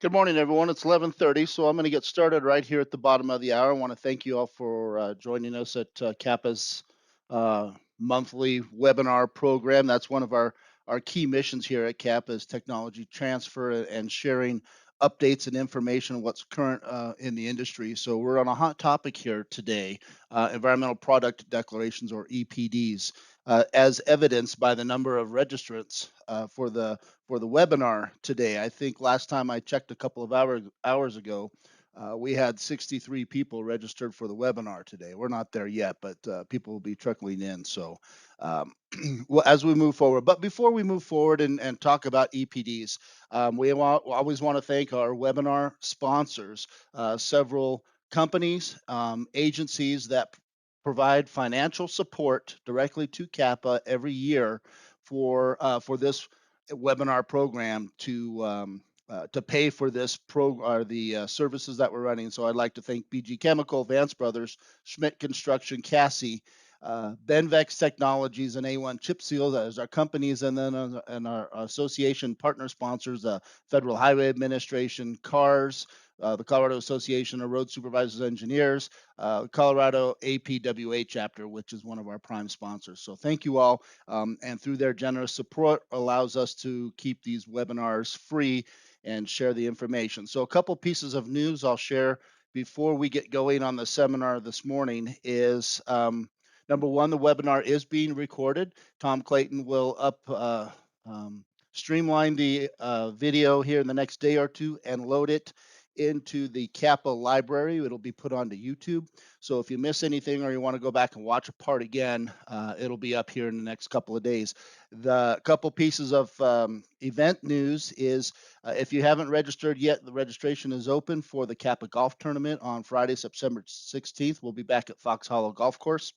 Good morning, everyone. It's 11:30, so I'm going to get started right here at the bottom of the hour. I want to thank you all for joining us at Kappa's monthly webinar program. That's one of our key missions here at Kappa is technology transfer and sharing updates and information on what's current in the industry. So we're on a hot topic here today, environmental product declarations or EPDs. As evidenced by the number of registrants for the webinar today. I think last time I checked a couple of hours ago, we had 63 people registered for the webinar today. We're not there yet, but people will be trickling in. So, um, well, as we move forward, but before we move forward and talk about EPDs, always want to thank our webinar sponsors, several companies, agencies that provide financial support directly to Kappa every year for this webinar program to pay for this the services that we're running. So I'd like to thank BG Chemical, Vance Brothers, Schmidt Construction, Cassie, Benvex Technologies, and A1 Chip Seal as our companies, and then and our association partner sponsors, Federal Highway Administration, CARS, the Colorado Association of Road Supervisors and Engineers, Colorado APWA chapter, which is one of our prime sponsors. So thank you all, and through their generous support allows us to keep these webinars free and share the information. So a couple pieces of news I'll share before we get going on the seminar this morning is number one, the webinar is being recorded. Tom Clayton will streamline the video here in the next day or two and load it into the Kappa library. It'll be put onto YouTube. So if you miss anything or you want to go back and watch a part again, it'll be up here in the next couple of days. The couple pieces of event news is if you haven't registered yet, the registration is open for the Kappa Golf Tournament on Friday, September 16th. We'll be back at Fox Hollow Golf Course.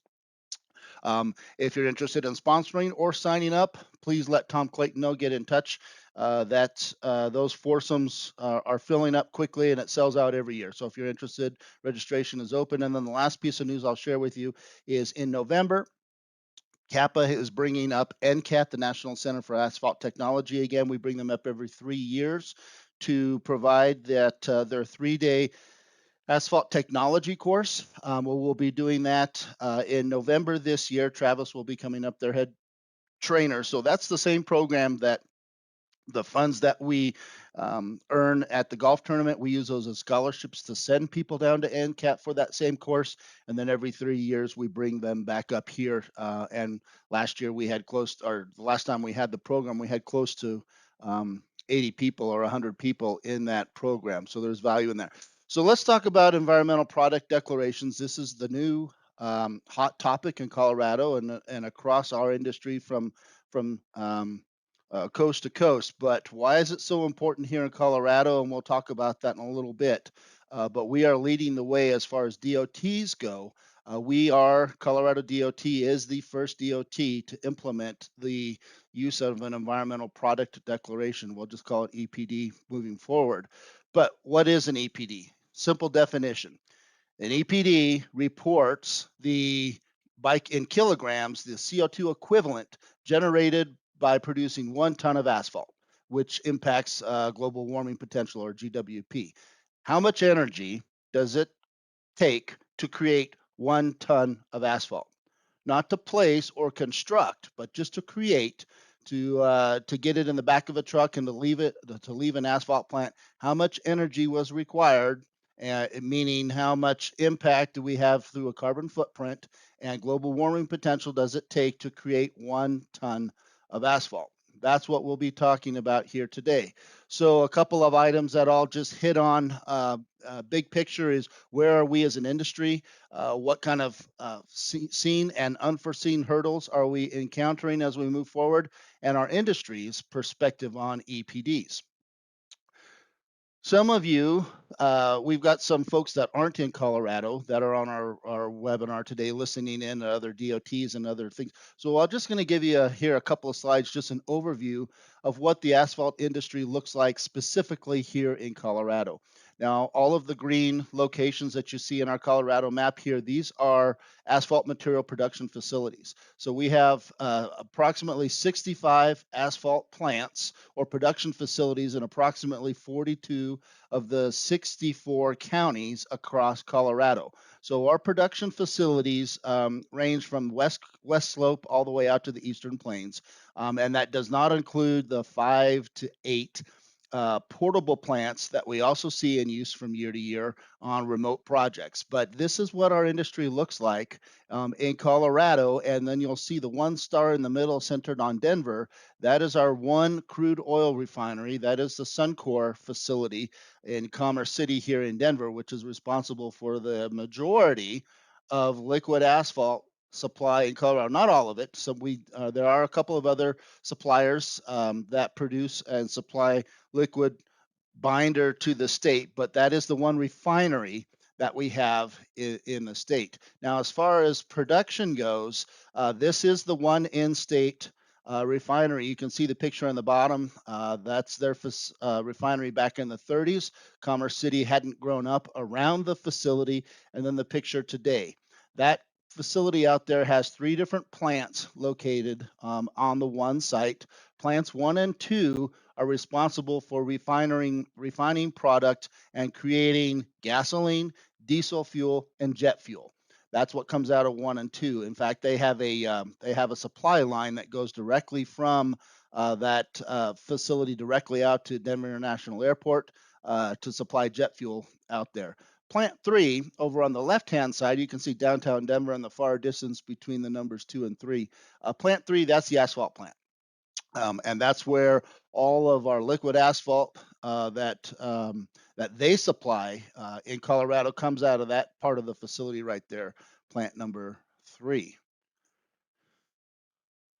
If you're interested in sponsoring or signing up, please let Tom Clayton know. Get in touch. Those foursomes are filling up quickly and it sells out every year. So if you're interested, registration is open. And then the last piece of news I'll share with you is in November, Kappa is bringing up NCAT, the National Center for Asphalt Technology. Again, we bring them up every 3 years to provide that their 3-day asphalt technology course. We'll be doing that in November this year. Travis will be coming up, their head trainer. So that's the same program that the funds that we earn at the golf tournament, we use those as scholarships to send people down to NCAT for that same course. And then every 3 years, we bring them back up here. And last year we had or the last time we had the program, we had close to 80 people or 100 people in that program. So there's value in that. So let's talk about environmental product declarations. This is the new hot topic in Colorado and across our industry from coast to coast. But why is it so important here in Colorado? And we'll talk about that in a little bit. But we are leading the way as far as DOTs go. Colorado DOT is the first DOT to implement the use of an environmental product declaration. We'll just call it EPD moving forward. But what is an EPD? Simple definition. An EPD reports in kilograms, the CO2 equivalent generated by producing 1 ton of asphalt, which impacts global warming potential or GWP. How much energy does it take to create 1 ton of asphalt? Not to place or construct, but just to create, to get it in the back of a truck and to leave an asphalt plant. How much energy was required? Meaning how much impact do we have through a carbon footprint and global warming potential does it take to create 1 ton of asphalt? That's what we'll be talking about here today. So a couple of items that I'll just hit on. Big picture is where are we as an industry? What kind of seen and unforeseen hurdles are we encountering as we move forward? And our industry's perspective on EPDs. Some of you, we've got some folks that aren't in Colorado that are on our webinar today listening in to other DOTs and other things. So I'm just going to give you here a couple of slides, just an overview of what the asphalt industry looks like specifically here in Colorado. Now, all of the green locations that you see in our Colorado map here, these are asphalt material production facilities. So we have approximately 65 asphalt plants or production facilities in approximately 42 of the 64 counties across Colorado. So our production facilities range from west slope all the way out to the eastern plains, and that does not include the 5 to 8 portable plants that we also see in use from year to year on remote projects. But this is what our industry looks like in Colorado. And then you'll see the one star in the middle centered on Denver. That is our one crude oil refinery. That is the Suncor facility in Commerce City here in Denver, which is responsible for the majority of liquid asphalt supply in Colorado. Not all of it. So there are a couple of other suppliers that produce and supply liquid binder to the state, but that is the one refinery that we have in the state. Now, as far as production goes, this is the one in-state refinery. You can see the picture on the bottom. That's their refinery back in the 30s. Commerce City hadn't grown up around the facility. And then the picture today. That facility out there has 3 different plants located on the one site. Plants 1 and 2 are responsible for refining product and creating gasoline, diesel fuel, and jet fuel. That's what comes out of 1 and 2. In fact, they have a supply line that goes directly from that facility directly out to Denver International Airport to supply jet fuel out there. Plant 3, over on the left-hand side, you can see downtown Denver in the far distance between the numbers 2 and 3. Plant 3, that's the asphalt plant. And that's where all of our liquid asphalt that they supply in Colorado comes out of that part of the facility right there, plant number 3.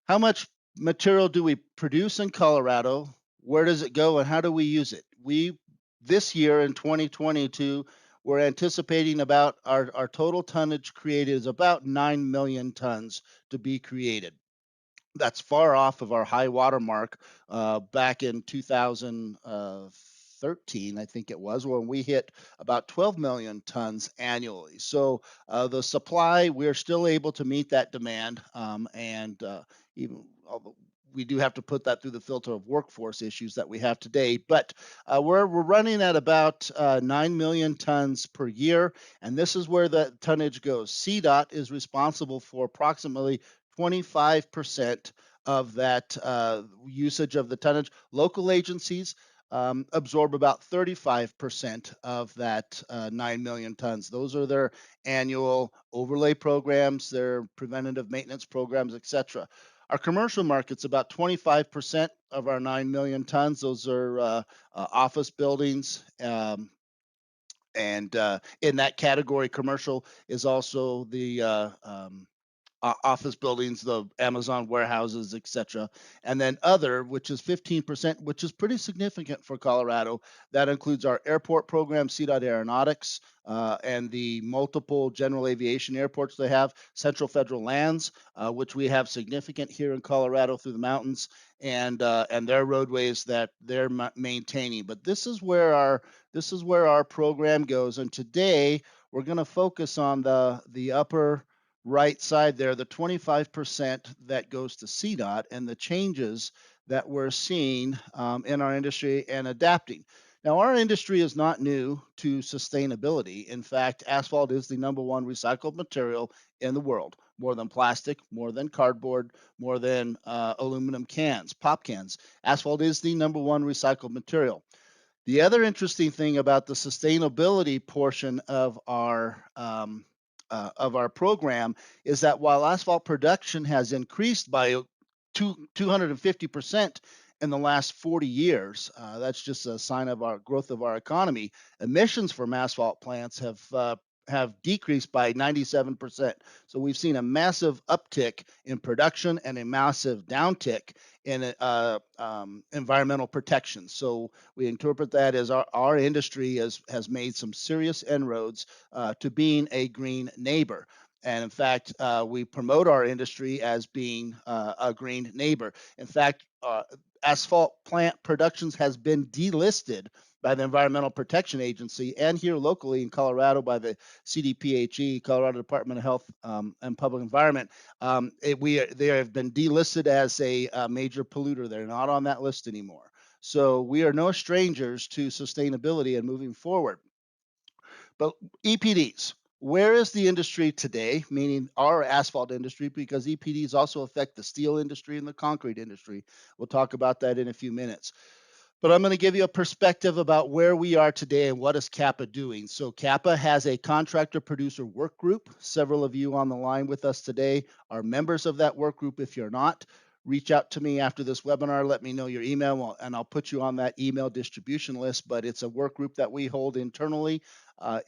How much material do we produce in Colorado? Where does it go, and how do we use it? This year in 2022, we're anticipating about our total tonnage created is about 9 million tons to be created. That's far off of our high water mark back in 2013, I think it was, when we hit about 12 million tons annually. So the supply, we're still able to meet that demand, and even although we do have to put that through the filter of workforce issues that we have today. But we're running at about 9 million tons per year, and this is where the tonnage goes. CDOT is responsible for approximately 25% of that usage of the tonnage. Local agencies absorb about 35% of that 9 million tons. Those are their annual overlay programs, their preventative maintenance programs, etc. Our commercial market's about 25% of our 9 million tons. Those are office buildings. And in that category, commercial is also the office buildings, the Amazon warehouses, etc. And then other, which is 15%, which is pretty significant for Colorado. That includes our airport program, CDOT Aeronautics, and the multiple general aviation airports they have, Central Federal Lands, which we have significant here in Colorado through the mountains, and their roadways that they're maintaining. But this is where our program goes. And today we're going to focus on the upper right side there, the 25% that goes to CDOT and the changes that we're seeing in our industry and adapting. Now, our industry is not new to sustainability. In fact, asphalt is the #1 recycled material in the world, more than plastic, more than cardboard, more than aluminum cans, pop cans. Asphalt is the #1 recycled material. The other interesting thing about the sustainability portion of our program is that while asphalt production has increased by 250% in the last 40 years, that's just a sign of our growth of our economy. Emissions from asphalt plants have decreased by 97%. So we've seen a massive uptick in production and a massive downtick in environmental protection. So we interpret that as our industry has made some serious inroads to being a green neighbor. And in fact, we promote our industry as being a green neighbor. In fact, asphalt plant productions has been delisted by the Environmental Protection Agency, and here locally in Colorado by the CDPHE, Colorado Department of Health and Public Environment. They have been delisted as a major polluter. They're not on that list anymore. So we are no strangers to sustainability and moving forward. But EPDs, where is the industry today, meaning our asphalt industry, because EPDs also affect the steel industry and the concrete industry. We'll talk about that in a few minutes. But I'm going to give you a perspective about where we are today and what is CAPA doing. So CAPA has a contractor producer work group. Several of you on the line with us today are members of that work group. If you're not, reach out to me after this webinar. Let me know your email, and I'll put you on that email distribution list. But it's a work group that we hold internally,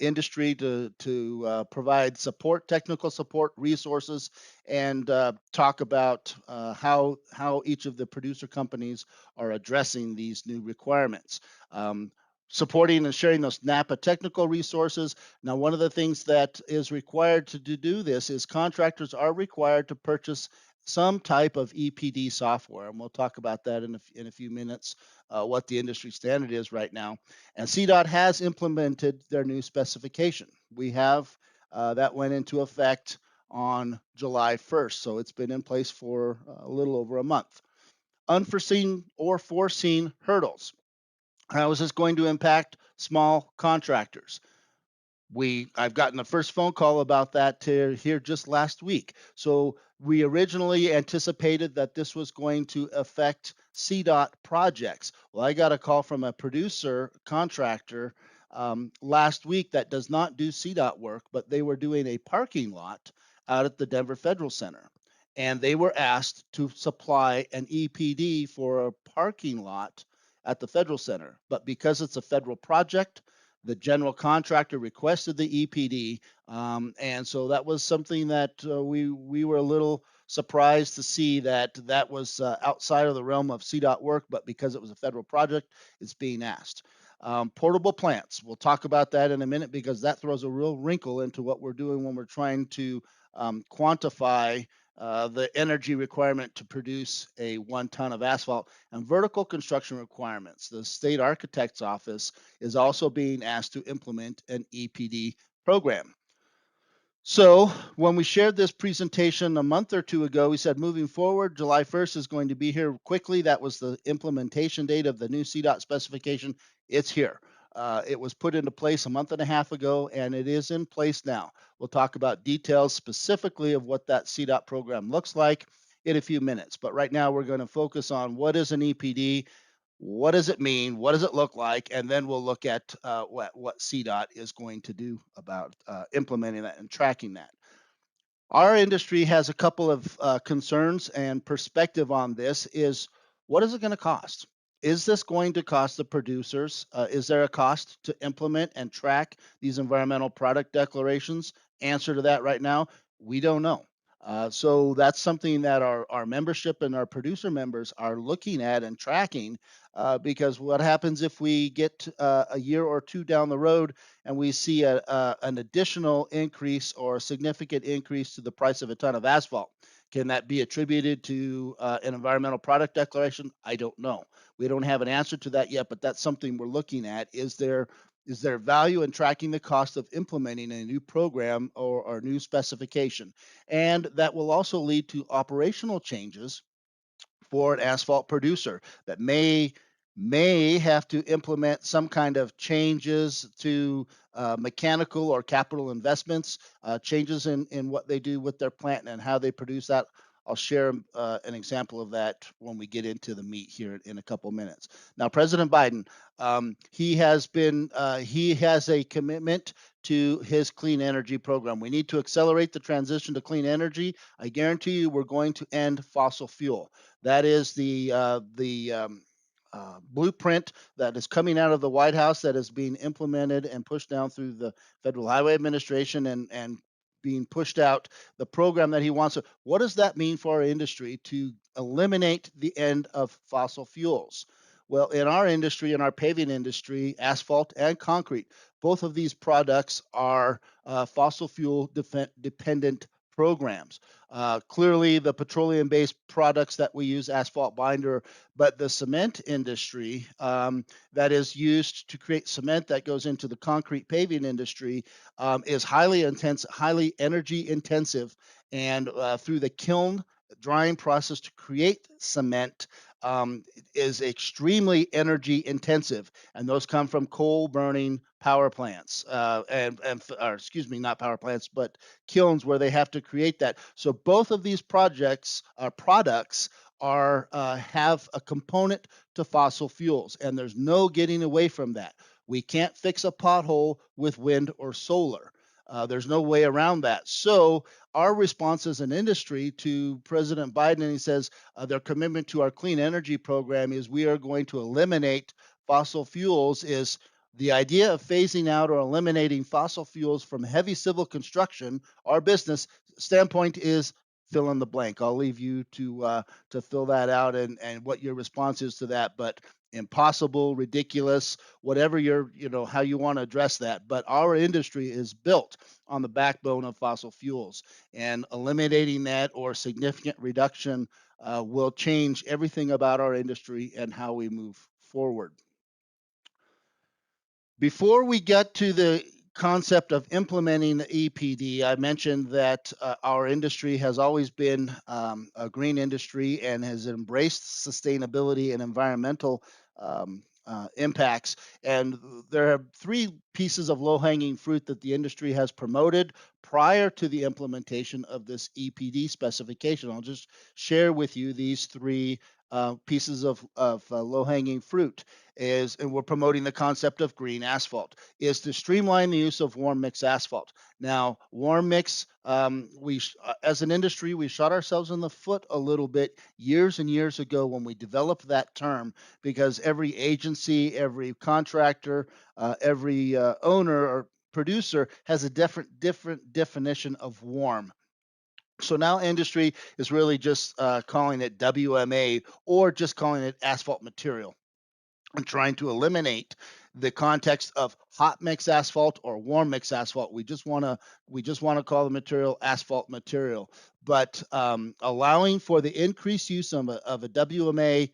industry to provide support, technical support, resources, and talk about how each of the producer companies are addressing these new requirements. Supporting and sharing those NAPA technical resources. Now, one of the things that is required to do this is contractors are required to purchase some type of EPD software, and we'll talk about that in a few minutes, what the industry standard is right now. And CDOT has implemented their new specification. We have that went into effect on July 1st, so it's been in place for a little over a month. Unforeseen or foreseen hurdles. How is this going to impact small contractors? I've gotten the first phone call about that here just last week. So we originally anticipated that this was going to affect CDOT projects. Well, I got a call from a producer contractor last week that does not do CDOT work, but they were doing a parking lot out at the Denver Federal Center. And they were asked to supply an EPD for a parking lot at the Federal Center. But because it's a federal project, the general contractor requested the EPD, and so that was something that we were a little surprised to see that was outside of the realm of CDOT work, but because it was a federal project, it's being asked. Portable plants. We'll talk about that in a minute because that throws a real wrinkle into what we're doing when we're trying to quantify the energy requirement to produce a 1 ton of asphalt, and vertical construction requirements. The state architect's office is also being asked to implement an EPD program. So when we shared this presentation a month or two ago, we said moving forward, July 1st is going to be here quickly. That was the implementation date of the new CDOT specification. It's here. It was put into place a month and a half ago, and it is in place now. We'll talk about details specifically of what that CDOT program looks like in a few minutes. But right now, we're going to focus on what is an EPD, what does it mean, what does it look like, and then we'll look at what CDOT is going to do about implementing that and tracking that. Our industry has a couple of concerns and perspective on this is what is it going to cost? Is this going to cost the producers? Is there a cost to implement and track these environmental product declarations? Answer to that right now, we don't know. So that's something that our membership and our producer members are looking at and tracking because what happens if we get a year or two down the road and we see an additional increase or a significant increase to the price of a ton of asphalt? Can that be attributed to an environmental product declaration? I don't know. We don't have an answer to that yet, but that's something we're looking at. Is there value in tracking the cost of implementing a new program or new specification? And that will also lead to operational changes for an asphalt producer that may have to implement some kind of changes to mechanical or capital investments, changes in what they do with their plant and how they produce that. I'll share an example of that when we get into the meat here in a couple minutes. Now, President Biden, he has a commitment to his clean energy program. We need to accelerate the transition to clean energy. I guarantee you, we're going to end fossil fuel. That is the blueprint that is coming out of the White House that is being implemented and pushed down through the Federal Highway Administration and being pushed out, the program that he wants. What does that mean for our industry to eliminate the end of fossil fuels? Well, in our industry, in our paving industry, asphalt and concrete, both of these products are fossil fuel dependent programs. Clearly, the petroleum-based products that we use, asphalt binder, but the cement industry that is used to create cement that goes into the concrete paving industry is highly intense, highly energy intensive, and through the kiln drying process to create cement is extremely energy intensive, and those come from coal burning power plants, or excuse me, not power plants, but kilns where they have to create that. So both of these projects products are have a component to fossil fuels, and there's no getting away from that. We can't fix a pothole with wind or solar. There's no way around that. So our response as an industry to President Biden, and he says their commitment to our clean energy program is we are going to eliminate fossil fuels. Is the idea of phasing out or eliminating fossil fuels from heavy civil construction, our business standpoint is fill in the blank. I'll leave you to fill that out and what your response is to that. But impossible, ridiculous, whatever how you want to address that. But our industry is built on the backbone of fossil fuels, and eliminating that or significant reduction will change everything about our industry and how we move forward. Before we get to the concept of implementing the EPD, I mentioned that our industry has always been a green industry and has embraced sustainability and environmental impacts. And there are three pieces of low hanging fruit that the industry has promoted prior to the implementation of this EPD specification. I'll just share with you these three pieces of low hanging fruit and we're promoting the concept of green asphalt, is to streamline the use of warm mix asphalt. Now, warm mix, as an industry, we shot ourselves in the foot a little bit years and years ago when we developed that term, because every agency, every contractor, every owner or producer has a different definition of warm. So now industry is really just calling it WMA or just calling it asphalt material, and trying to eliminate the context of hot mix asphalt or warm mix asphalt. We just want to call the material asphalt material, but allowing for the increased use of a WMA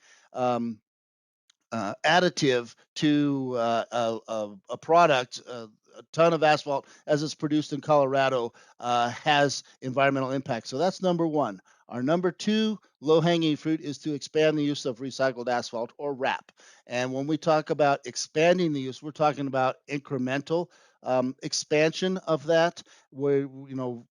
additive to a product. A ton of asphalt as it's produced in Colorado has environmental impact. So that's number one. Our number two low hanging fruit is to expand the use of recycled asphalt or RAP. And when we talk about expanding the use, we're talking about incremental expansion of that. Where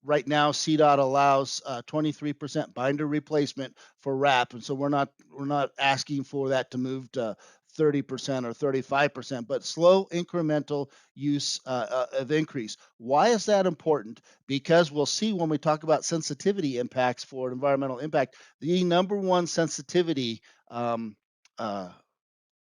right now CDOT allows 23% binder replacement for RAP, and so we're not asking for that to move to 30% or 35%, but slow incremental use of increase. Why is that important? Because we'll see when we talk about sensitivity impacts for environmental impact, the number one sensitivity uh,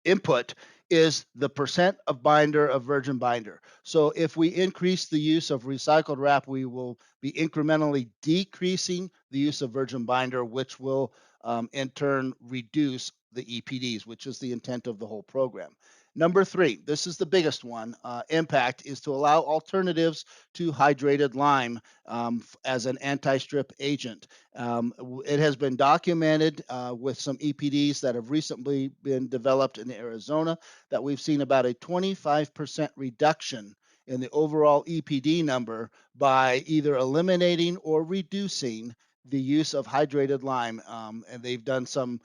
input is the percent of binder of virgin binder. So if we increase the use of recycled wrap, we will be incrementally decreasing the use of virgin binder, which will in turn reduce the EPDs, which is the intent of the whole program. Number three, this is the biggest one, impact is to allow alternatives to hydrated lime as an anti-strip agent. It has been documented with some EPDs that have recently been developed in Arizona that we've seen about a 25% reduction in the overall EPD number by either eliminating or reducing the use of hydrated lime. And they've done some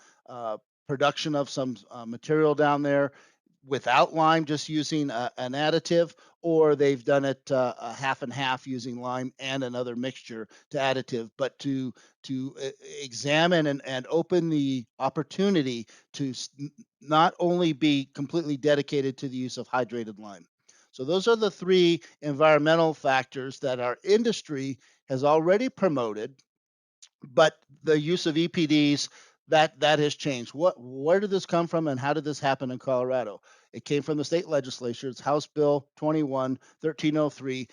production of some material down there without lime, just using an additive, or they've done it half and half using lime and another mixture to additive. But to examine and open the opportunity to not only be completely dedicated to the use of hydrated lime. So those are the three environmental factors that our industry has already promoted, but the use of EPDs, that has changed. Where did this come from, and how did this happen in Colorado? It came from the state legislature. It's House Bill 21-1303,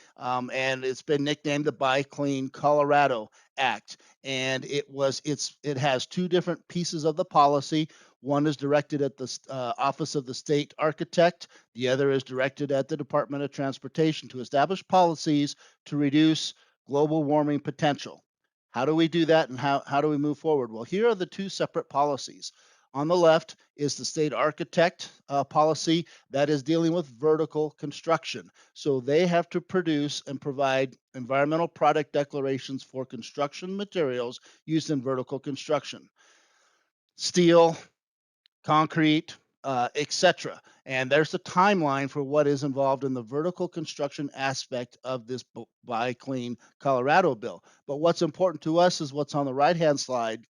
and it's been nicknamed the Buy Clean Colorado Act. And it has two different pieces of the policy. One is directed at the Office of the State Architect. The other is directed at the Department of Transportation to establish policies to reduce global warming potential. How do we do that, and how do we move forward? Well, here are the two separate policies. On the left is the state architect policy that is dealing with vertical construction. So they have to produce and provide environmental product declarations for construction materials used in vertical construction. Steel, concrete, etc. And there's the timeline for what is involved in the vertical construction aspect of this Buy Clean Colorado bill. But what's important to us is what's on the right hand side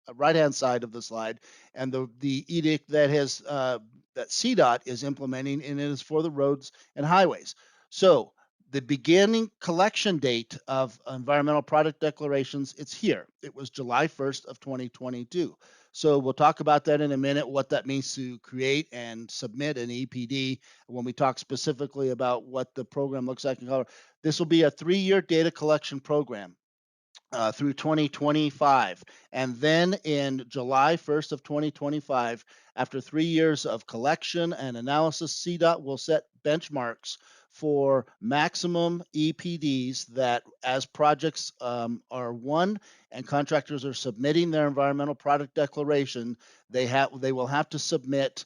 of the slide, and the edict that has that CDOT is implementing, and it is for the roads and highways. So the beginning collection date of environmental product declarations, it's here. It was July 1st of 2022. So we'll talk about that in a minute, what that means to create and submit an EPD when we talk specifically about what the program looks like in Colorado. This will be a 3-year data collection program through 2025. And then in July 1st of 2025, after 3 years of collection and analysis, CDOT will set benchmarks for maximum EPDs that as projects are won and contractors are submitting their environmental product declaration, they will have to submit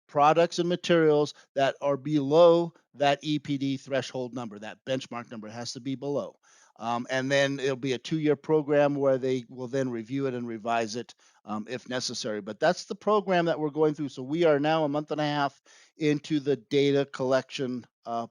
products and materials that are below that EPD threshold number. That benchmark number has to be below. And then it'll be a 2-year program where they will then review it and revise it if necessary. But that's the program that we're going through. So we are now a month and a half into the data collection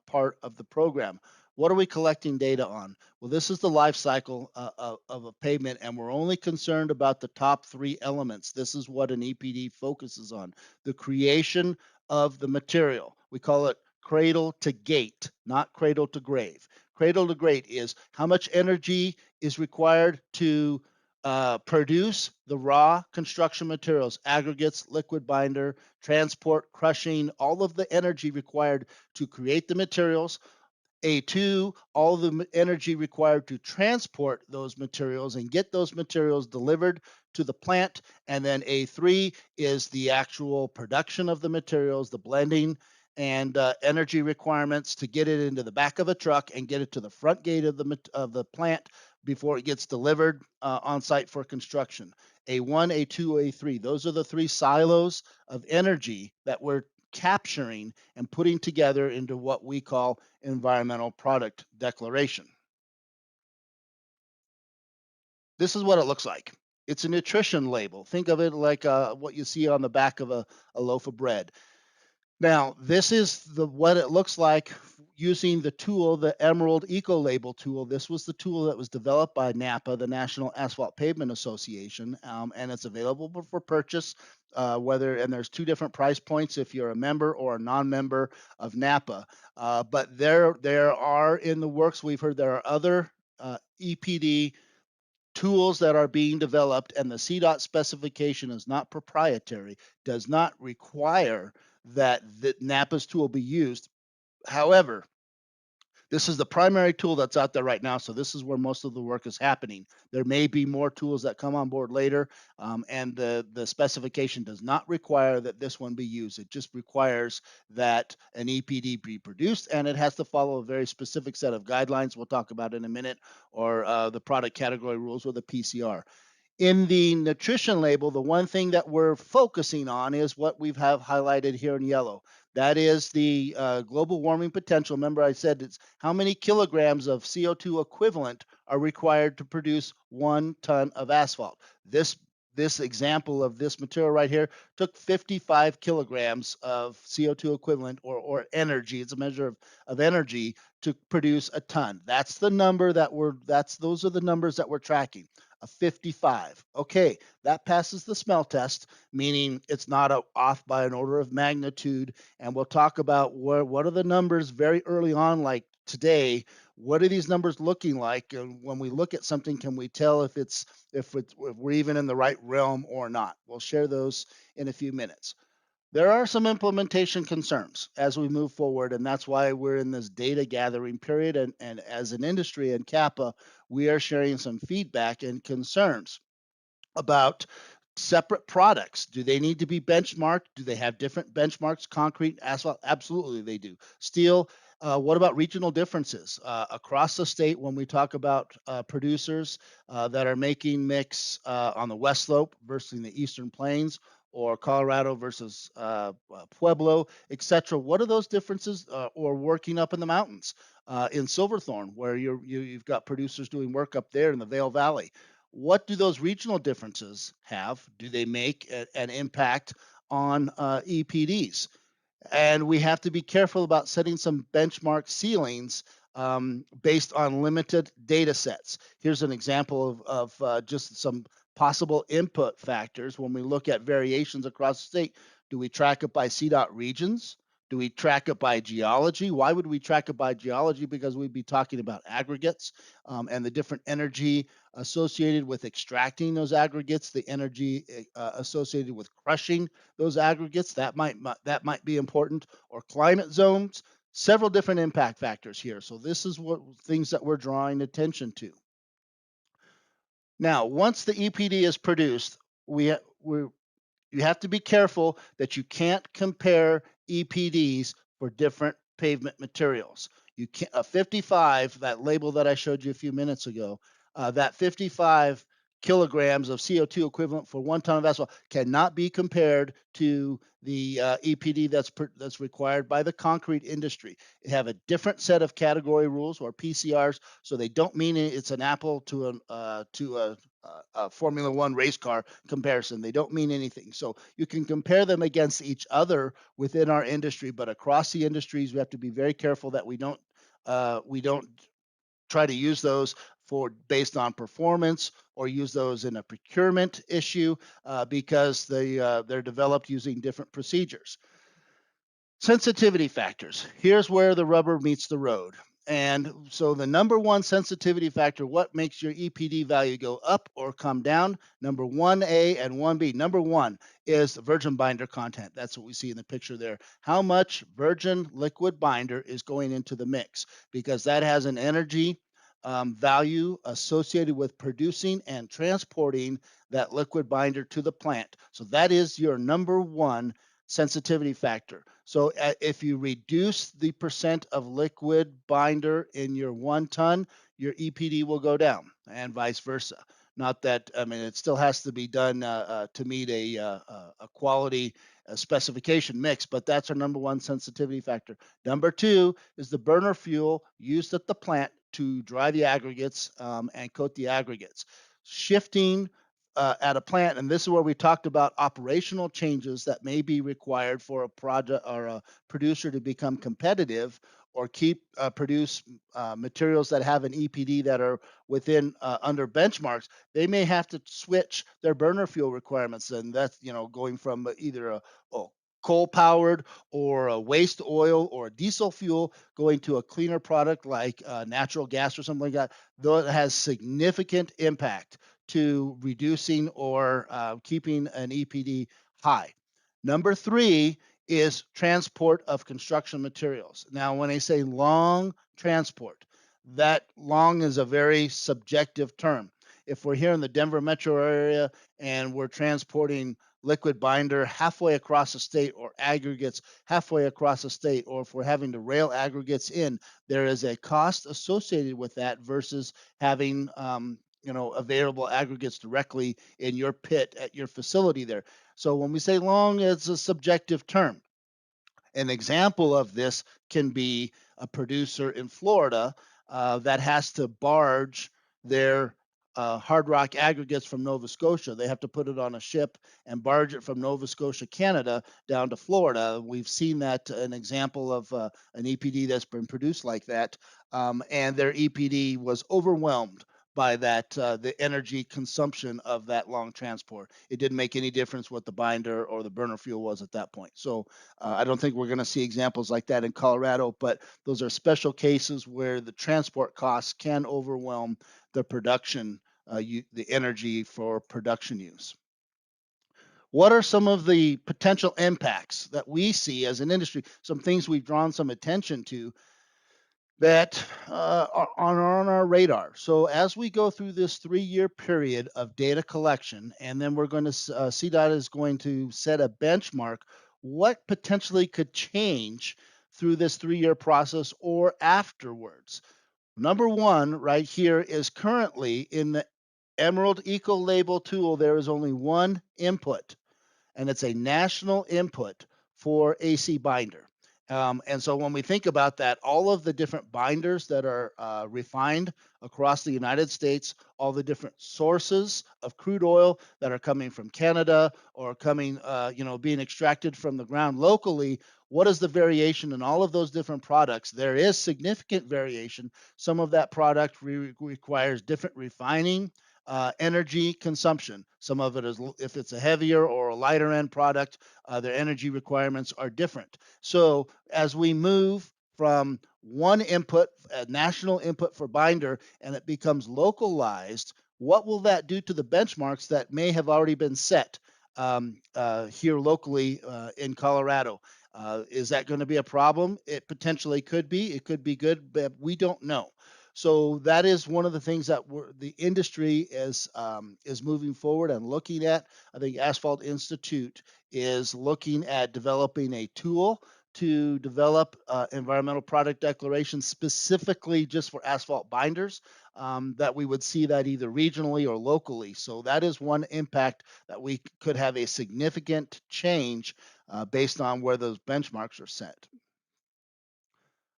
part of the program. What are we collecting data on? Well, this is the life cycle of a pavement, and we're only concerned about the top 3 elements. This is what an EPD focuses on: the creation of the material. We call it cradle to gate, not cradle to grave. Cradle to grave is how much energy is required to produce the raw construction materials, aggregates, liquid binder, transport, crushing, all of the energy required to create the materials. A2, all the energy required to transport those materials and get those materials delivered to the plant. And then A3 is the actual production of the materials, the blending and energy requirements to get it into the back of a truck and get it to the front gate of the plant before it gets delivered on site for construction. A1, A2, A3, those are the 3 silos of energy that we're capturing and putting together into what we call environmental product declaration. This is what it looks like. It's a nutrition label. Think of it like what you see on the back of a loaf of bread. Now, this is what it looks like using the tool, the Emerald Eco Label tool. This was the tool that was developed by NAPA, the National Asphalt Pavement Association, and it's available for purchase. And there's 2 different price points if you're a member or a non-member of NAPA. But there are in the works. We've heard there are other EPD tools that are being developed, and the CDOT specification is not proprietary, does not require that NAPA's tool be used. However, this is the primary tool that's out there right now, so this is where most of the work is happening. There may be more tools that come on board later, and the specification does not require that this one be used. It just requires that an EPD be produced, and it has to follow a very specific set of guidelines we'll talk about in a minute, or the product category rules, or the PCR. In the nutrition label, the one thing that we're focusing on is what we have highlighted here in yellow. That is the global warming potential. Remember, I said it's how many kilograms of CO2 equivalent are required to produce 1 ton of asphalt. This example of this material right here took 55 kilograms of CO2 equivalent, or energy. It's a measure of energy to produce a ton. That's the number those are the numbers that we're tracking. A 55. Okay, that passes the smell test, meaning it's not off by an order of magnitude. And we'll talk about what are the numbers very early on, like today. What are these numbers looking like? And when we look at something, can we tell if we're even in the right realm or not? We'll share those in a few minutes. There are some implementation concerns as we move forward, and that's why we're in this data gathering period. And as an industry and CAPA, we are sharing some feedback and concerns about separate products. Do they need to be benchmarked? Do they have different benchmarks? Concrete, asphalt? Absolutely, they do. Steel, What about regional differences across the state when we talk about producers that are making mix on the West Slope versus the Eastern Plains, or Colorado versus Pueblo, etc.? What are those differences? Or working up in the mountains in Silverthorne, where you've got producers doing work up there in the Vail Valley. What do those regional differences have? Do they make an impact on EPDs? And we have to be careful about setting some benchmark ceilings based on limited data sets. Here's an example of just some possible input factors when we look at variations across the state. Do we track it by CDOT regions? Do we track it by geology? Why would we track it by geology? Because we'd be talking about aggregates and the different energy associated with extracting those aggregates, the energy associated with crushing those aggregates. That might be important. Or climate zones. Several different impact factors here. So this is what things that we're drawing attention to. Now, once the EPD is produced, we you have to be careful that you can't compare EPDs for different pavement materials. You can't, a 55, that label that I showed you a few minutes ago, that 55 kilograms of CO2 equivalent for 1 ton of asphalt cannot be compared to the EPD that's required by the concrete industry. They have a different set of category rules, or PCRs, so they don't mean it's an apple to a Formula One race car comparison. They don't mean anything. So you can compare them against each other within our industry, but across the industries, we have to be very careful that we don't try to use those for based on performance, or use those in a procurement issue because they're developed using different procedures. Sensitivity factors. Here's where the rubber meets the road. And so the number one sensitivity factor, what makes your EPD value go up or come down? Number 1A and 1B. Number one is virgin binder content. That's what we see in the picture there. How much virgin liquid binder is going into the mix? Because that has an energy value associated with producing and transporting that liquid binder to the plant. So that is your number one sensitivity factor. So if you reduce the percent of liquid binder in your 1 ton, your EPD will go down, and vice versa. Not that, I mean, it still has to be done to meet a quality specification mix, but that's our number one sensitivity factor. Number two is the burner fuel used at the plant to dry the aggregates and coat the aggregates. Shifting at a plant, and this is where we talked about operational changes that may be required for a project or a producer to become competitive, or keep produce materials that have an EPD that are within under benchmarks. They may have to switch their burner fuel requirements, and that's going from either a coal powered or a waste oil or a diesel fuel, going to a cleaner product like natural gas or something like that. Though it has significant impact to reducing or keeping an EPD high. Number three is transport of construction materials. Now, when I say long transport, that long is a very subjective term. If we're here in the Denver metro area and we're transporting liquid binder halfway across the state, or aggregates halfway across the state, or if we're having to rail aggregates in, there is a cost associated with that versus having available aggregates directly in your pit at your facility there. So when we say long, it's a subjective term. An example of this can be a producer in Florida that has to barge their hard rock aggregates from Nova Scotia. They have to put it on a ship and barge it from Nova Scotia, Canada, down to Florida. We've seen that an example of an EPD that's been produced like that, and their EPD was overwhelmed by the energy consumption of that long transport. It didn't make any difference what the binder or the burner fuel was at that point. So I don't think we're going to see examples like that in Colorado, but those are special cases where the transport costs can overwhelm the production, the energy for production use. What are some of the potential impacts that we see as an industry? Some things we've drawn some attention to that are on our radar. So as we go through this 3-year period of data collection, and then we're going to CDOT is going to set a benchmark, what potentially could change through this 3-year process or afterwards. Number one, right here, is currently in the Emerald Eco Label tool, there is only one input, and it's a national input for AC binder. And so when we think about that, all of the different binders that are refined across the United States, all the different sources of crude oil that are coming from Canada or coming, being extracted from the ground locally, what is the variation in all of those different products? There is significant variation. Some of that product requires different refining, energy consumption. Some of it is, if it's a heavier or a lighter end product, their energy requirements are different. So as we move from one input, a national input for binder, and it becomes localized, what will that do to the benchmarks that may have already been set here locally in Colorado? Is that going to be a problem? It potentially could be. It could be good, but we don't know. So that is one of the things that the industry is moving forward and looking at. I think Asphalt Institute is looking at developing a tool to develop environmental product declarations specifically just for asphalt binders, that we would see that either regionally or locally. So that is one impact that we could have a significant change based on where those benchmarks are set.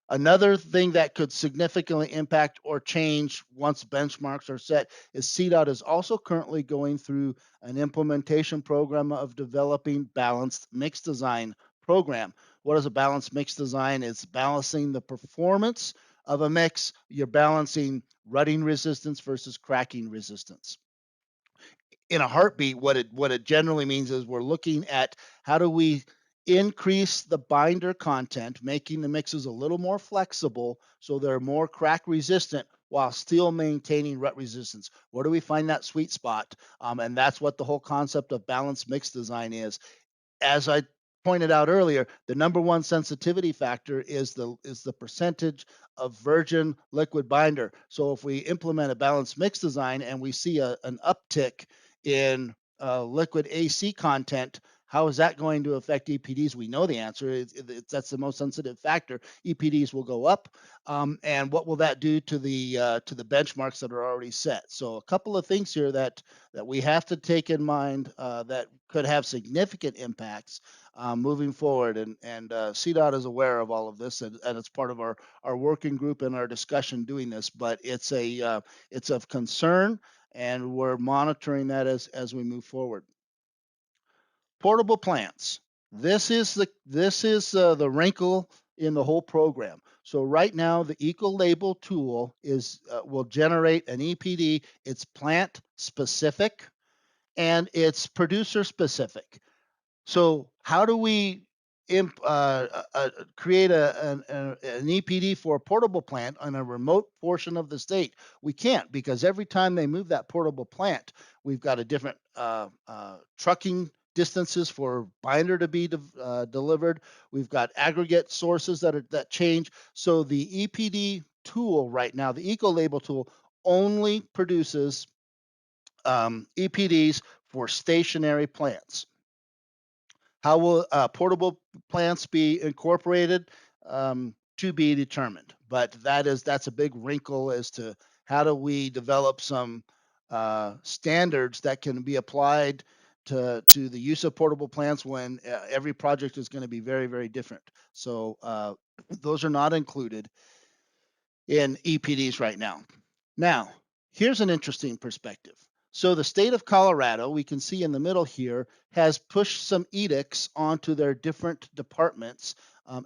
Another thing that could significantly impact or change once benchmarks are set is CDOT is also currently going through an implementation program of developing balanced mix design program. What is a balanced mix design? It's balancing the performance of a mix. You're balancing rutting resistance versus cracking resistance. In a heartbeat, what it generally means is we're looking at how do we increase the binder content, making the mixes a little more flexible so they're more crack resistant while still maintaining rut resistance. Where do we find that sweet spot? And that's what the whole concept of balanced mix design is. As I pointed out earlier, the number one sensitivity factor is the percentage of virgin liquid binder. So if we implement a balanced mix design and we see an uptick in liquid AC content, how is that going to affect EPDs? We know the answer. That's the most sensitive factor. EPDs will go up, and what will that do to the benchmarks that are already set? So a couple of things here that we have to take in mind that could have significant impacts moving forward. And CDOT is aware of all of this, and it's part of our working group and our discussion doing this. But it's of concern, and we're monitoring that as we move forward. Portable plants. This is the wrinkle in the whole program. So right now, the Eco Label tool will generate an EPD. It's plant specific and it's producer specific. So how do we create an EPD for a portable plant on a remote portion of the state? We can't, because every time they move that portable plant, we've got a different trucking distances for binder to be delivered. We've got aggregate sources that change. So the EPD tool right now, the Eco Label tool, only produces EPDs for stationary plants. How will portable plants be incorporated? To be determined. But that's a big wrinkle as to how do we develop some standards that can be applied to the use of portable plants when every project is going to be very, very different. So those are not included in EPDs right now. Now, here's an interesting perspective. So the state of Colorado, we can see in the middle here, has pushed some edicts onto their different departments.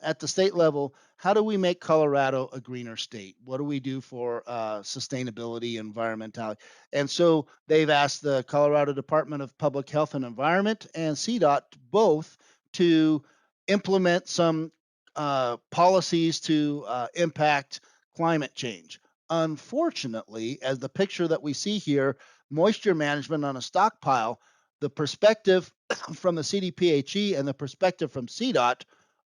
At the state level, how do we make Colorado a greener state? What do we do for sustainability, environmentality? And so they've asked the Colorado Department of Public Health and Environment and CDOT both to implement some policies to impact climate change. Unfortunately, as the picture that we see here, moisture management on a stockpile, the perspective from the CDPHE and the perspective from CDOT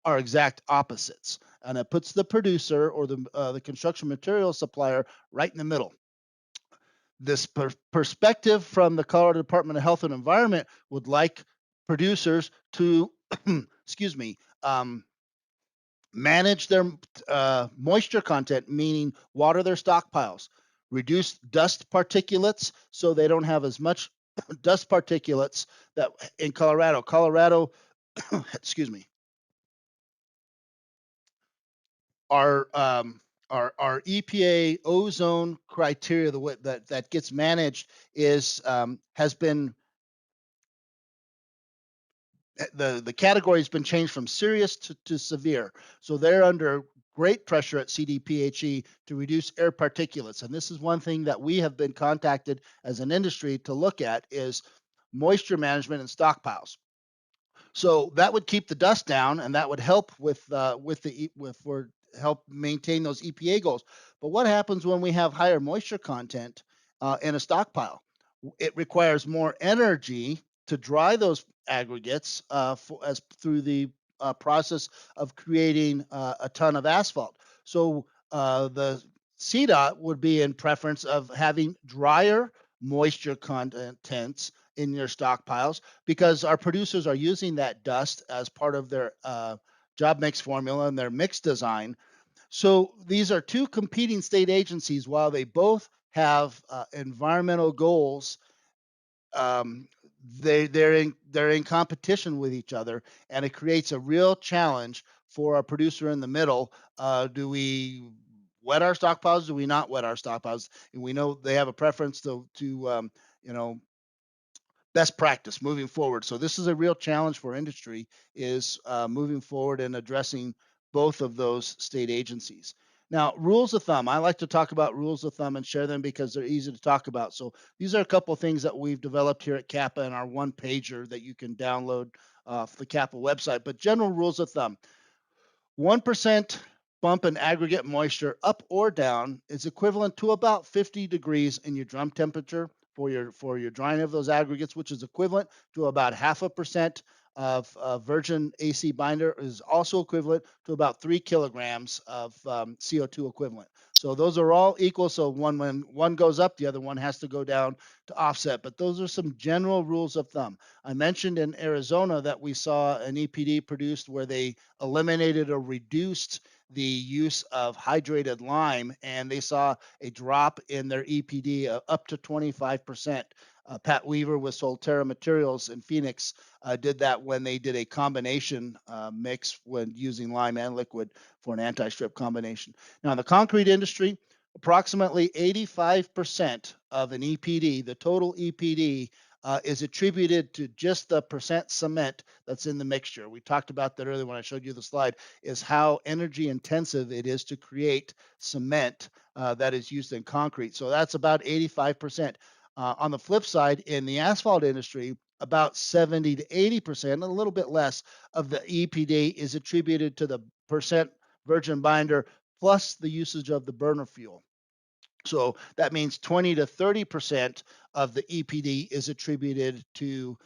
are exact opposites. And it puts the producer or the construction material supplier right in the middle. This perspective from the Colorado Department of Health and Environment would like producers to, excuse me, manage their moisture content, meaning water their stockpiles, reduce dust particulates so they don't have as much dust particulates that in Colorado. Colorado, excuse me, our our EPA ozone criteria, the way that gets managed is has been the category has been changed from serious to severe. So they're under great pressure at CDPHE to reduce air particulates. And this is one thing that we have been contacted as an industry to look at is moisture management and stockpiles. So that would keep the dust down, and that would help with for help maintain those EPA goals. But what happens when we have higher moisture content in a stockpile? It requires more energy to dry those aggregates as through the process of creating a ton of asphalt. So the CDOT would be in preference of having drier moisture contents in your stockpiles because our producers are using that dust as part of their job mix formula and their mix design. So these are two competing state agencies. While they both have environmental goals, um, they're in competition with each other, and it creates a real challenge for a producer in the middle. Do we wet our stockpiles? Do we not wet our stockpiles? And we know they have a preference to you know best practice moving forward. So this is a real challenge for industry is moving forward and addressing both of those state agencies. Now, rules of thumb. I like to talk about rules of thumb and share them because they're easy to talk about. So these are a couple of things that we've developed here at Kappa in our one pager that you can download off the Kappa website. But general rules of thumb. 1% bump in aggregate moisture up or down is equivalent to about 50 degrees in your drum temperature for your drying of those aggregates, which is equivalent to about 0.5% of virgin AC binder is also equivalent to about 3 kilograms of CO2 equivalent. So those are all equal. So when one goes up, the other one has to go down to offset. But those are some general rules of thumb. I mentioned in Arizona that we saw an EPD produced where they eliminated or reduced the use of hydrated lime, and they saw a drop in their EPD up to 25%. Pat Weaver with Solterra Materials in Phoenix did that when they did a combination mix when using lime and liquid for an anti-strip combination. Now, in the concrete industry, approximately 85% of an EPD, the total EPD, is attributed to just the percent cement that's in the mixture. We talked about that earlier when I showed you the slide, is how energy intensive it is to create cement that is used in concrete. So that's about 85%. On the flip side, in the asphalt industry, about 70 to 80%, a little bit less of the EPD is attributed to the percent virgin binder plus the usage of the burner fuel. So that means 20 to 30% of the EPD is attributed to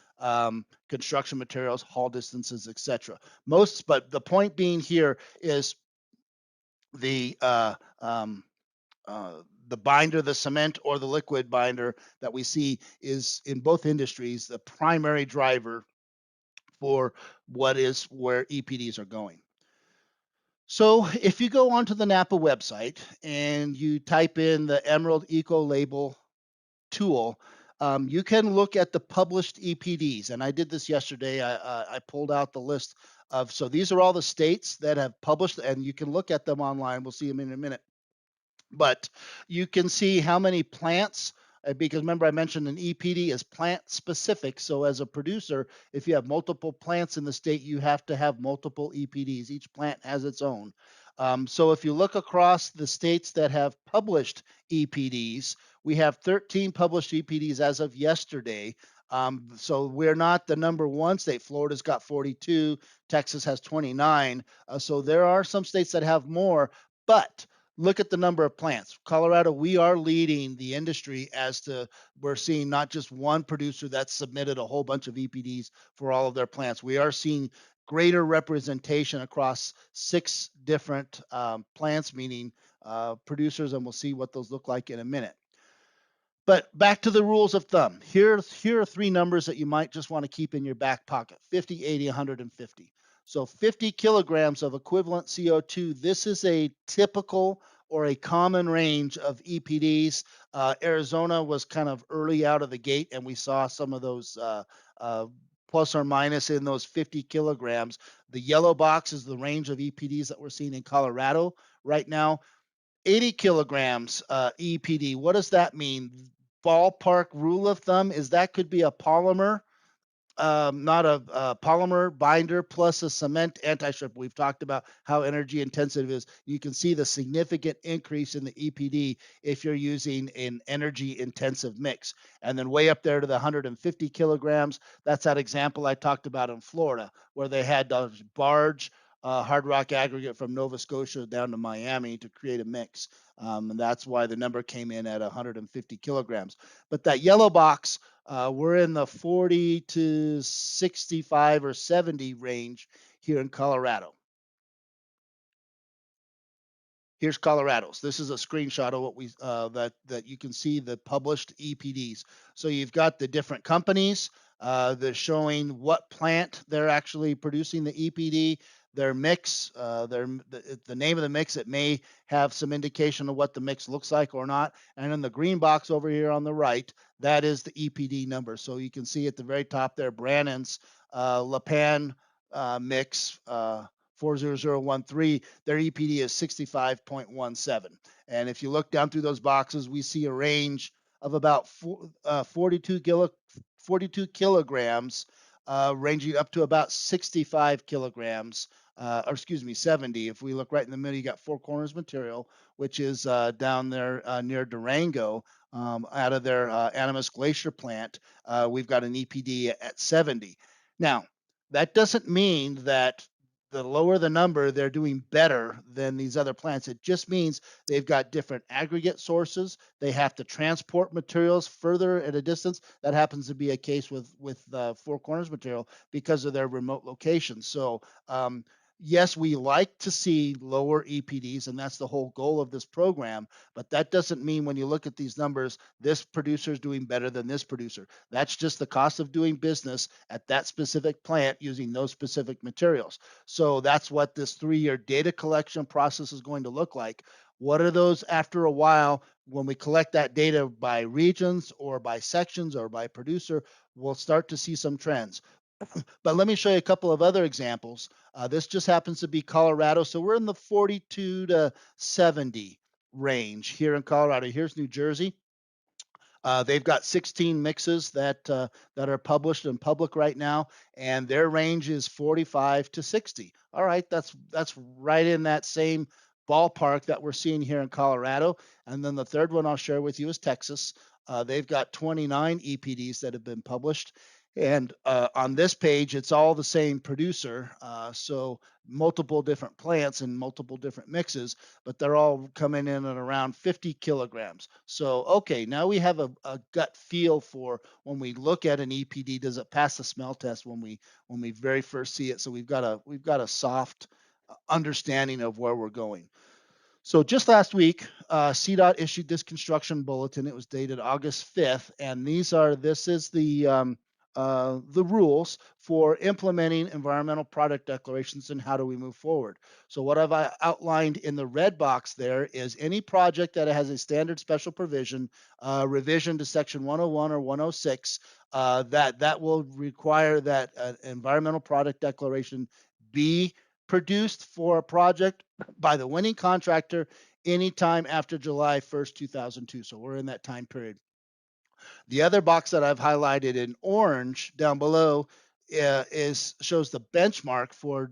construction materials, haul distances, etc. But the point being here is the uh, um, the binder, the cement or the liquid binder that we see is in both industries the primary driver for where EPDs are going. So if you go onto the NAPA website and you type in the Emerald Eco Label tool, you can look at the published EPDs. And I did this yesterday. I pulled out the list of, so these are all the states that have published, and you can look at them online. We'll see them in a minute. But you can see how many plants, because remember I mentioned an EPD is plant specific. So as a producer, if you have multiple plants in the state, you have to have multiple EPDs. Each plant has its own. So if you look across the states that have published EPDs, we have 13 published EPDs as of yesterday. So we're not the number one state. Florida's got 42, Texas has 29. So there are some states that have more, but look at the number of plants. Colorado, we are leading the industry as to we're seeing not just one producer that's submitted a whole bunch of EPDs for all of their plants. We are seeing greater representation across 6 different plants, meaning producers, and we'll see what those look like in a minute. But back to the rules of thumb. Here are 3 numbers that you might just want to keep in your back pocket: 50, 80, 150. So 50 kilograms of equivalent CO2. This is a typical or a common range of EPDs. Arizona was kind of early out of the gate, and we saw some of those uh, plus or minus in those 50 kilograms. The yellow box is the range of EPDs that we're seeing in Colorado right now. 80 kilograms EPD. What does that mean? Ballpark rule of thumb is that could be a polymer, not a polymer binder plus a cement anti-strip. We've talked about how energy intensive it is. You can see the significant increase in the EPD if you're using an energy intensive mix. And then way up there to the 150 kilograms, that's that example I talked about in Florida, where they had a barge hard rock aggregate from Nova Scotia down to Miami to create a mix. And that's why the number came in at 150 kilograms. But that yellow box, we're in the 40 to 65 or 70 range here in Colorado. Here's Colorado's. This is a screenshot of what we that you can see the published EPDs. So you've got the different companies. They're showing what plant they're actually producing the EPD, their mix, the name of the mix. It may have some indication of what the mix looks like or not. And in the green box over here on the right, that is the EPD number. So you can see at the very top there, Brannan's Lapan mix. 40013, their EPD is 65.17. And if you look down through those boxes, we see a range of about 42 kilograms, ranging up to about 65 kilograms, or excuse me, 70. If we look right in the middle, you got Four Corners Material, which is down there near Durango, out of their Animas Glacier plant. We've got an EPD at 70. Now, that doesn't mean that the lower the number, they're doing better than these other plants. It just means they've got different aggregate sources. They have to transport materials further at a distance. That happens to be a case with Four Corners Material because of their remote locations. So yes, we like to see lower EPDs, and that's the whole goal of this program. But that doesn't mean when you look at these numbers, this producer is doing better than this producer. That's just the cost of doing business at that specific plant using those specific materials. So that's what this 3-year data collection process is going to look like. What are those after a while? When we collect that data by regions or by sections or by producer, we'll start to see some trends. But let me show you a couple of other examples. This just happens to be Colorado. So we're in the 42 to 70 range here in Colorado. Here's New Jersey. They've got 16 mixes that are published in public right now, and their range is 45 to 60. All right, that's right in that same ballpark that we're seeing here in Colorado. And then the third one I'll share with you is Texas. They've got 29 EPDs that have been published. And on this page, it's all the same producer. So multiple different plants and multiple different mixes, but they're all coming in at around 50 kilograms. So, okay, now we have a gut feel for when we look at an EPD, does it pass the smell test when we very first see it? So we've got a soft understanding of where we're going. So just last week, CDOT issued this construction bulletin. It was dated August 5th, and this is the rules for implementing environmental product declarations and how do we move forward. So what I've outlined in the red box there is any project that has a standard special provision, revision to section 101 or 106, that will require that environmental product declaration be produced for a project by the winning contractor anytime after July 1st, 2002. So we're in that time period. The other box that I've highlighted in orange down below shows the benchmark for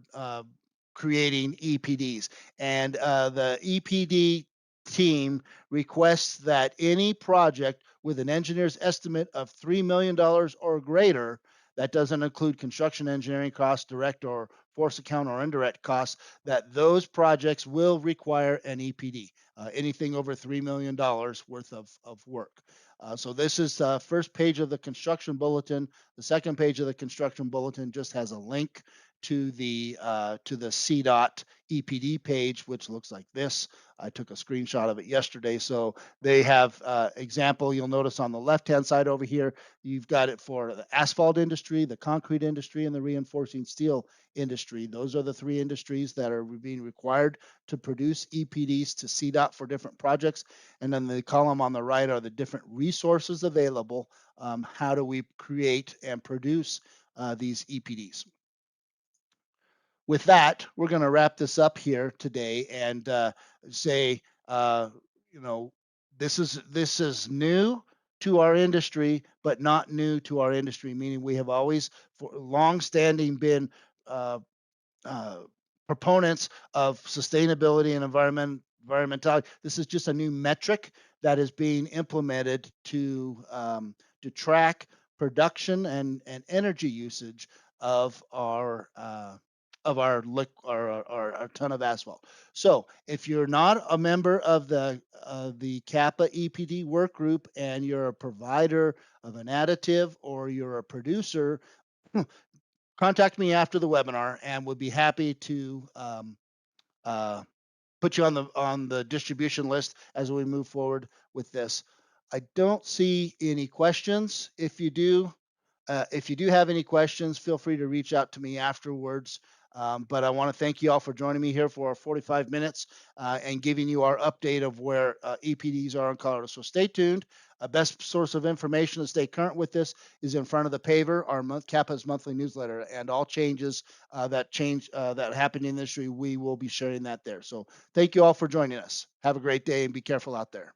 creating EPDs. And the EPD team requests that any project with an engineer's estimate of $3 million or greater, that doesn't include construction engineering costs, direct or force account or indirect costs, that those projects will require an EPD, anything over $3 million worth of work. So this is the first page of the construction bulletin. The second page of the construction bulletin just has a link to the CDOT EPD page, which looks like this. I took a screenshot of it yesterday. So they have example. You'll notice on the left-hand side over here, you've got it for the asphalt industry, the concrete industry, and the reinforcing steel industry. Those are the three industries that are being required to produce EPDs to CDOT for different projects. And then the column on the right are the different resources available. How do we create and produce these EPDs? With that, we're going to wrap this up here today and say, you know, this is new to our industry, but not new to our industry. Meaning, we have always, for long-standing, been uh, uh, proponents of sustainability and environmentality. This is just a new metric that is being implemented to track production and energy usage of our ton of asphalt. So if you're not a member of the Kappa EPD work group and you're a provider of an additive or you're a producer, contact me after the webinar and would be happy to uh, put you on the distribution list as we move forward with this. I don't see any questions. If you do have any questions, feel free to reach out to me afterwards. But I want to thank you all for joining me here for our 45 minutes and giving you our update of where EPDs are in Colorado. So stay tuned. A best source of information to stay current with this is in front of the paver, our Kappa's monthly newsletter, and all changes that happen in the industry, we will be sharing that there. So thank you all for joining us. Have a great day and be careful out there.